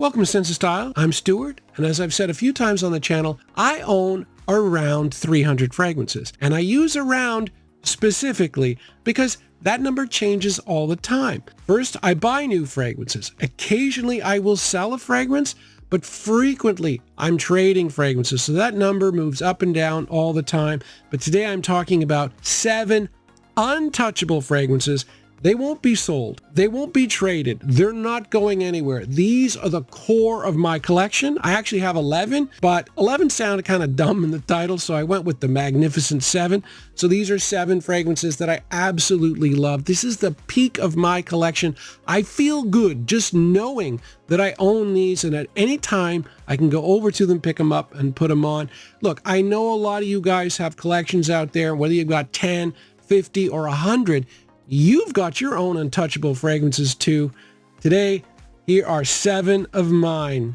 Welcome to Sense of Style. I'm Stuart, and as I've said a few times on the channel, I own around 300 fragrances, and I use around specifically because that number changes all the time. First, I buy new fragrances. Occasionally, I will sell a fragrance, but frequently, I'm trading fragrances, so that number moves up and down all the time. But today, I'm talking about 7 untouchable fragrances. They won't be sold. They won't be traded. They're not going anywhere. These are the core of my collection. I actually have 11, but 11 sounded kind of dumb in the title, so I went with the Magnificent 7. So these are 7 fragrances that I absolutely love. This is the peak of my collection. I feel good just knowing that I own these, and at any time I can go over to them, pick them up, and put them on. Look, I know a lot of you guys have collections out there, whether you've got 10, 50, or 100. You've got your own untouchable fragrances too. Today, here are 7 of mine.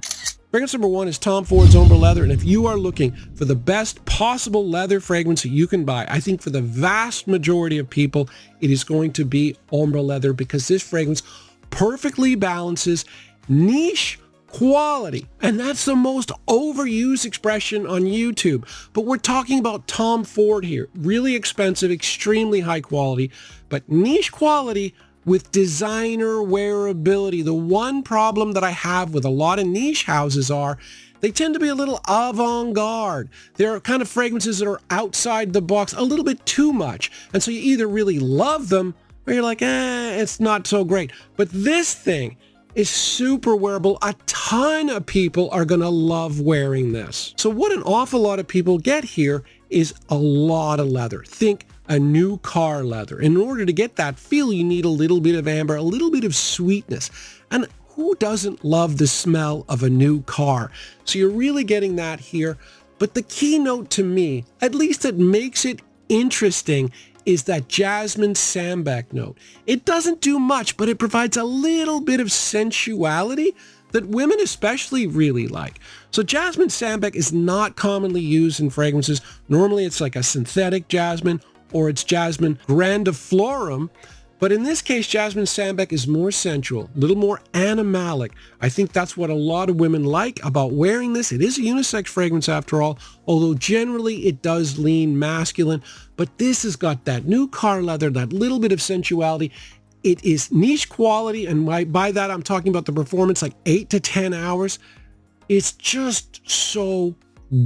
Fragrance number 1 is Tom Ford's Ombre Leather, and if you are looking for the best possible leather fragrance that you can buy, I think for the vast majority of people, it is going to be Ombre Leather because this fragrance perfectly balances niche quality, and that's the most overused expression on YouTube. But we're talking about Tom Ford here. Really expensive, extremely high quality, but niche quality with designer wearability. The one problem that I have with a lot of niche houses are they tend to be a little avant-garde. They're kind of fragrances that are outside the box a little bit too much. And so you either really love them or you're like, it's not so great. But this thing is super wearable. A ton of people are going to love wearing this. So what an awful lot of people get here is a lot of leather. Think a new car leather. In order to get that feel, you need a little bit of amber, a little bit of sweetness. And who doesn't love the smell of a new car? So you're really getting that here. But the keynote to me, at least that makes it interesting, is that jasmine sambac note. It doesn't do much, but it provides a little bit of sensuality that women especially really like. So jasmine sambac is not commonly used in fragrances. Normally it's like a synthetic jasmine or it's jasmine grandiflorum. But in this case, jasmine sambac is more sensual, a little more animalic. I think that's what a lot of women like about wearing this. It is a unisex fragrance after all, although generally it does lean masculine. But this has got that new car leather, that little bit of sensuality. It is niche quality, and by that I'm talking about the performance, like 8 to 10 hours. It's just so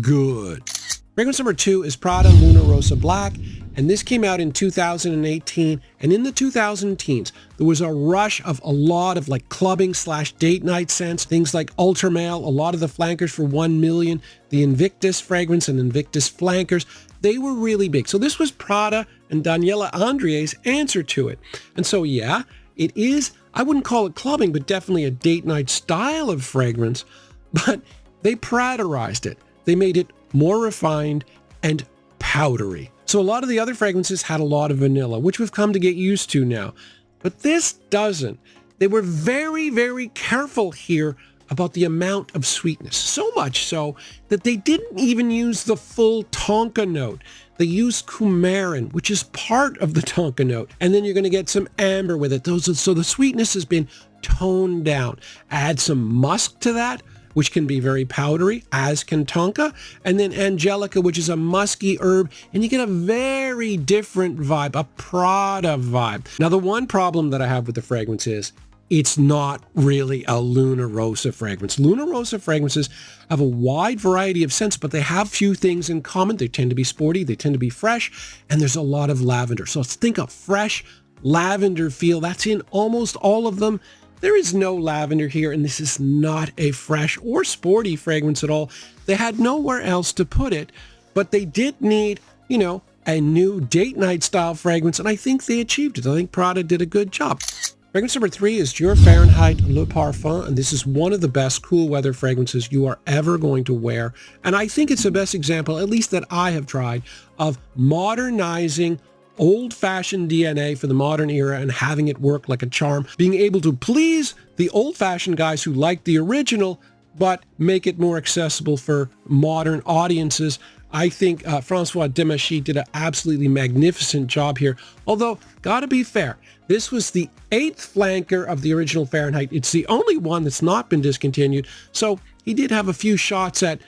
good. Fragrance number 2 is Prada Luna Rossa Black, and this came out in 2018. And in the 2010s, there was a rush of a lot of like clubbing / date night scents, things like Ultra Male, a lot of the flankers for 1 million, the Invictus fragrance and Invictus flankers. They were really big. So this was Prada and Daniela Andrie's answer to it. And so yeah, it is, I wouldn't call it clubbing, but definitely a date night style of fragrance. But they Pradaized it. They made it more refined and powdery. So a lot of the other fragrances had a lot of vanilla, which we've come to get used to now. But this doesn't. They were very, very careful here about the amount of sweetness. So much so that they didn't even use the full tonka note. They used coumarin, which is part of the tonka note. And then you're going to get some amber with it. So the sweetness has been toned down. Add some musk to that, which can be very powdery, as can tonka, and then angelica, which is a musky herb, and you get a very different vibe, a Prada vibe. Now, the one problem that I have with the fragrance is it's not really a Luna Rossa fragrance. Luna Rossa fragrances have a wide variety of scents, but they have few things in common. They tend to be sporty, they tend to be fresh, and there's a lot of lavender. So let's think of fresh lavender feel. That's in almost all of them. There is no lavender here, and this is not a fresh or sporty fragrance at all. They had nowhere else to put it, but they did need, a new date night style fragrance, and I think they achieved it. I think Prada did a good job. Fragrance number 3 is Dior Fahrenheit Le Parfum, and this is one of the best cool weather fragrances you are ever going to wear. And I think it's the best example, at least that I have tried, of modernizing old-fashioned DNA for the modern era and having it work like a charm, being able to please the old-fashioned guys who like the original, but make it more accessible for modern audiences. I think Francois Demachy did an absolutely magnificent job here. Although, gotta be fair, this was the 8th flanker of the original Fahrenheit. It's the only one that's not been discontinued. So he did have a few shots at,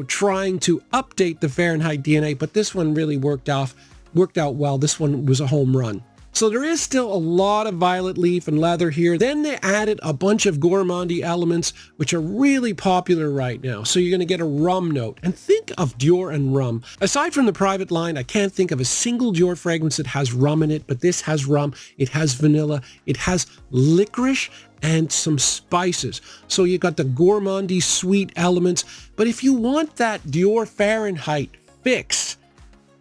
trying to update the Fahrenheit DNA, but this one really worked out well. This one was a home run. So there is still a lot of violet leaf and leather here. Then they added a bunch of gourmandy elements, which are really popular right now. So you're going to get a rum note. And think of Dior and rum. Aside from the private line, I can't think of a single Dior fragrance that has rum in it, but this has rum. It has vanilla. It has licorice and some spices. So you got the gourmandy sweet elements. But if you want that Dior Fahrenheit fix,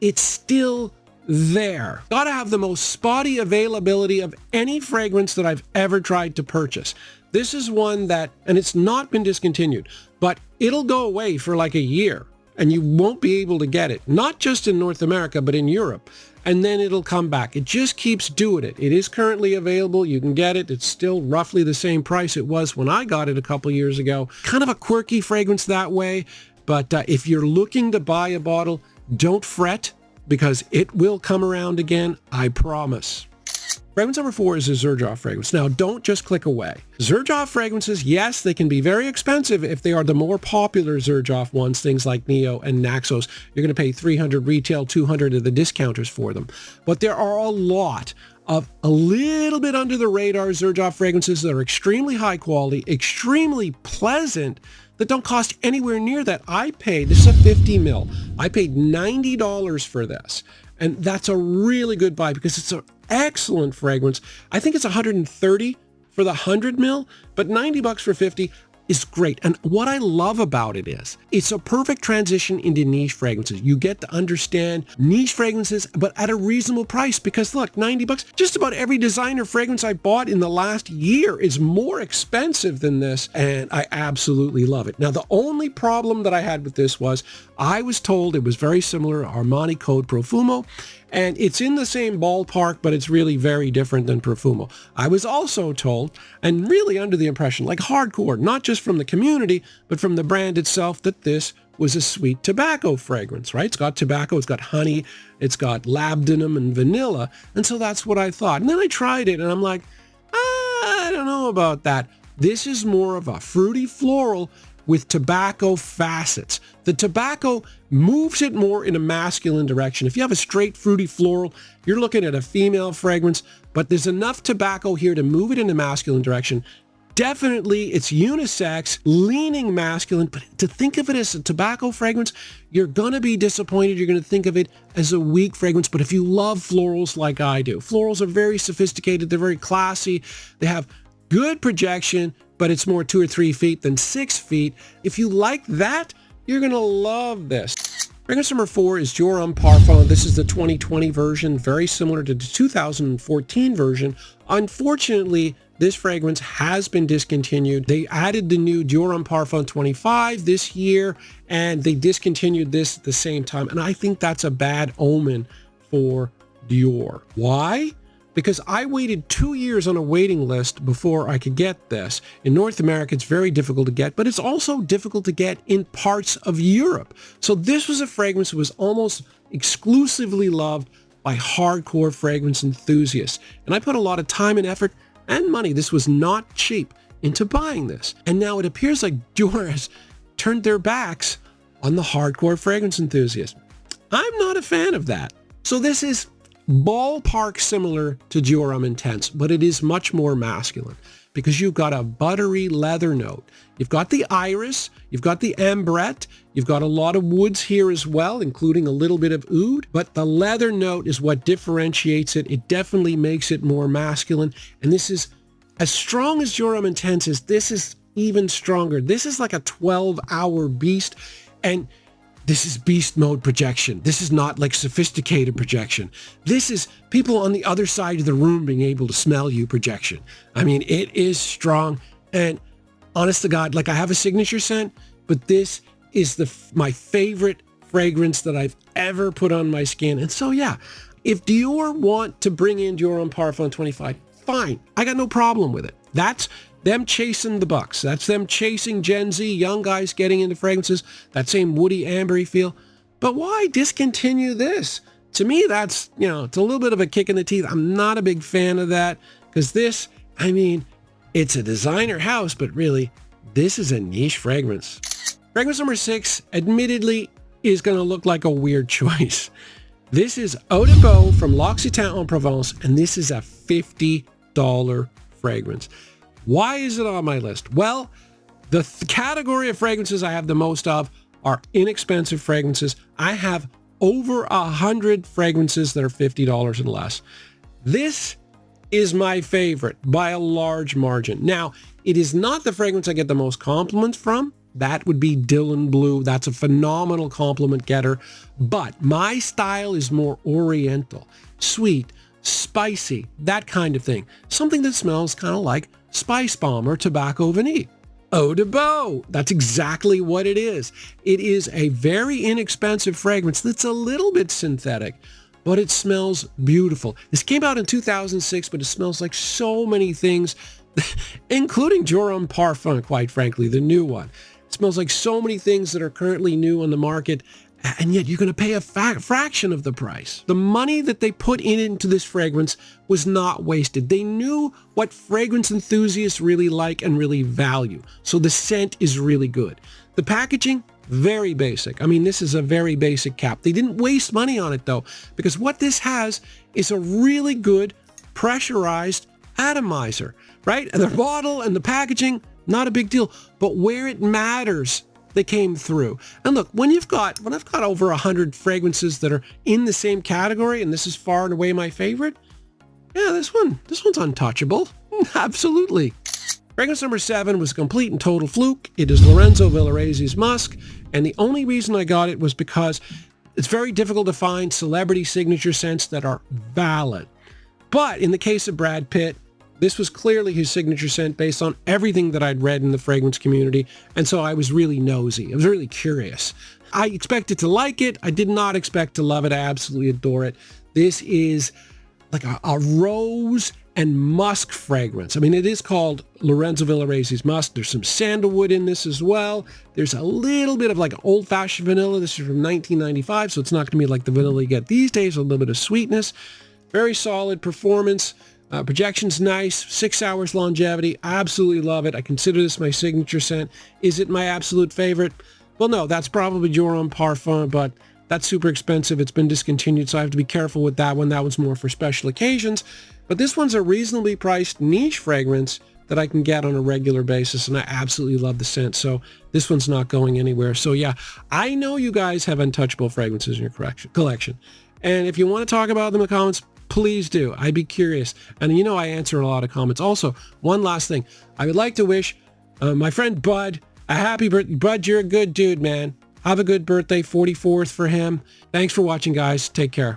it's still there. Gotta have the most spotty availability of any fragrance that I've ever tried to purchase. This is one that, and it's not been discontinued, but it'll go away for like a year and you won't be able to get it. Not just in North America, but in Europe. And then it'll come back. It just keeps doing it. It is currently available. You can get it. It's still roughly the same price it was when I got it a couple years ago. Kind of a quirky fragrance that way. But if you're looking to buy a bottle, don't fret, because it will come around again, I promise. Fragrance number 4 is a Xerjoff fragrance. Now, don't just click away. Xerjoff fragrances, yes, they can be very expensive if they are the more popular Xerjoff ones, things like Neo and Naxos. You're going to pay $300 retail, $200 at the discounters for them. But there are a lot of a little bit under the radar Xerjoff fragrances that are extremely high quality, extremely pleasant, that don't cost anywhere near that. This is a 50 mil. I paid $90 for this. And that's a really good buy because it's an excellent fragrance. I think it's $130 for the 100 mil, but $90 for 50 is great. And what I love about it is it's a perfect transition into niche fragrances. You get to understand niche fragrances, but at a reasonable price, because look, $90, just about every designer fragrance I bought in the last year is more expensive than this. And I absolutely love it. Now, the only problem that I had with this was I was told it was very similar to Armani Code Profumo, and it's in the same ballpark, but it's really very different than Profumo. I was also told, and really under the impression, like hardcore, not just from the community, but from the brand itself, that this was a sweet tobacco fragrance, right? It's got tobacco, it's got honey, it's got labdanum and vanilla, and so that's what I thought. And then I tried it, and I'm like, I don't know about that. This is more of a fruity floral with tobacco facets. The tobacco moves it more in a masculine direction. If you have a straight fruity floral, you're looking at a female fragrance, but there's enough tobacco here to move it in a masculine direction. Definitely, it's unisex, leaning masculine, but to think of it as a tobacco fragrance, you're going to be disappointed. You're going to think of it as a weak fragrance. But if you love florals like I do, florals are very sophisticated. They're very classy. They have good projection, but it's more 2 or 3 feet than 6 feet. If you like that, you're going to love this. Fragrance number 4 is Dior Homme Parfum. This is the 2020 version, very similar to the 2014 version. Unfortunately, this fragrance has been discontinued. They added the new Dior Homme Parfum 25 this year, and they discontinued this at the same time. And I think that's a bad omen for Dior. Why? Because I waited 2 years on a waiting list before I could get this. In North America, it's very difficult to get, but it's also difficult to get in parts of Europe. So this was a fragrance that was almost exclusively loved by hardcore fragrance enthusiasts. And I put a lot of time and effort and money, this was not cheap, into buying this. And now it appears like Dior has turned their backs on the hardcore fragrance enthusiast. I'm not a fan of that. So this is ballpark similar to Dior Homme Intense, but it is much more masculine because you've got a buttery leather note. You've got the iris, you've got the ambrette, you've got a lot of woods here as well, including a little bit of oud, but the leather note is what differentiates it. It definitely makes it more masculine, and this is as strong as Dior Homme Intense is. This is even stronger. This is like a 12-hour beast, and this is beast mode projection. This is not like sophisticated projection. This is people on the other side of the room being able to smell you projection. I mean, it is strong. And honest to God, like I have a signature scent, but this is my favorite fragrance that I've ever put on my skin. And so, yeah, if Dior want to bring in Dior Homme Parfum 25, fine. I got no problem with it. That's them chasing the bucks. That's them chasing Gen Z, young guys getting into fragrances, that same woody ambery feel. But why discontinue this? To me, that's, it's a little bit of a kick in the teeth. I'm not a big fan of that because this, I mean, it's a designer house, but really, this is a niche fragrance. Fragrance number 6, admittedly, is going to look like a weird choice. This is Eau de Baux from L'Occitane en Provence, and this is a $50 fragrance. Why is it on my list? Well, the category of fragrances I have the most of are inexpensive fragrances. I have over 100 fragrances that are $50 and less. This is my favorite by a large margin. Now, it is not the fragrance I get the most compliments from. That would be Dylan Blue. That's a phenomenal compliment getter. But my style is more oriental, sweet, spicy, that kind of thing. Something that smells kind of like Spice Bomb or Tobacco Vanille. Eau de Baux, that's exactly what it is. It is a very inexpensive fragrance that's a little bit synthetic, but it smells beautiful. This came out in 2006, but it smells like so many things, including Homme Parfum, quite frankly, the new one. It smells like so many things that are currently new on the market, and yet you're going to pay a fraction of the price. The money that they put into this fragrance was not wasted. They knew what fragrance enthusiasts really like and really value. So the scent is really good. The packaging, very basic. I mean, this is a very basic cap. They didn't waste money on it though, because what this has is a really good pressurized atomizer, right? And the bottle and the packaging, not a big deal. But where it matters, they came through. And look, when I've got over 100 fragrances that are in the same category, and this is far and away my favorite, yeah, this one's untouchable. Absolutely. Fragrance number 7 was a complete and total fluke. It is Lorenzo Villoresi's Musk, and the only reason I got it was because it's very difficult to find celebrity signature scents that are valid. But in the case of Brad Pitt, this was clearly his signature scent based on everything that I'd read in the fragrance community, and so I was really nosy. I was really curious. I expected to like it. I did not expect to love it. I absolutely adore it. This is like a rose and musk fragrance. I mean, it is called Lorenzo Villoresi's Musk. There's some sandalwood in this as well. There's a little bit of like old-fashioned vanilla. This is from 1995, so it's not going to be like the vanilla you get these days, a little bit of sweetness. Very solid performance. Projection's nice, 6 hours longevity. I absolutely love it. I consider this my signature scent. Is it my absolute favorite? Well, no, that's probably Homme Parfum, but that's super expensive. It's been discontinued, so I have to be careful with that one. That one's more for special occasions. But this one's a reasonably priced niche fragrance that I can get on a regular basis, and I absolutely love the scent. So this one's not going anywhere. So yeah, I know you guys have untouchable fragrances in your collection. And if you want to talk about them in the comments, please do. I'd be curious. And I answer a lot of comments. Also, one last thing. I would like to wish my friend Bud a happy birthday. Bud, you're a good dude, man. Have a good birthday, 44th for him. Thanks for watching, guys. Take care.